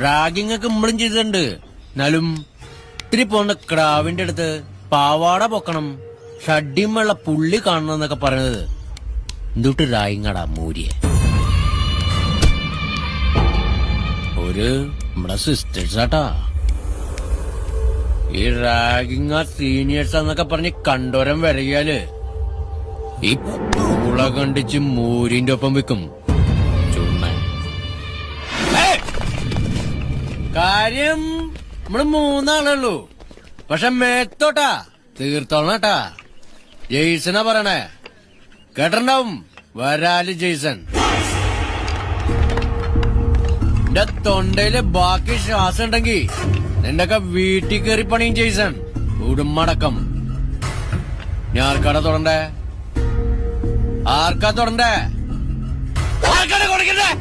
Ragging ഒക്കെ നമ്മളും ചെയ്തിട്ടുണ്ട്. എന്നാലും ഇത്തിരി പോന്ന ക്രാവിന്റെ അടുത്ത് പാവാട പൊക്കണം, ഷഡ്ഡിമുള്ള പുള്ളി കാണണം എന്നൊക്കെ പറയുന്നത് എന്തുട്ട് റായിങ്ങടാ മൂരിയെ. ഒരു നമ്മുടെ സിസ്റ്റേഴ്സാട്ടാ ഈ റാഗിങ് സീനിയേഴ്സ് എന്നൊക്കെ പറഞ്ഞ് കണ്ടോരം വരകിയാല് ഈ പൂള കണ്ടിച്ച് മൂരിന്റെ ഒപ്പം വെക്കും. കാര്യം നമ്മള് 3 ആളുള്ളൂ. പക്ഷെ മേത്തോട്ടാ തീർത്തോളണട്ടാ. ജെയ്സനാ പറയണേ, കേട്ടിണ്ടാവും വരാല് ജെയ്സൺ. എന്റെ തൊണ്ടയില് ബാക്കി ശ്വാസം ഉണ്ടെങ്കി നിന്റെയൊക്കെ വീട്ടിൽ കയറി പണിയും ജെയ്സൺ, ഉടുമടക്കം. ഞാൻ ആർക്കാടാ തൊടണ്ടേ? ആർക്കാ തൊടണ്ടേ? ആർക്കാണ് കൊടുക്കണ്ടേ?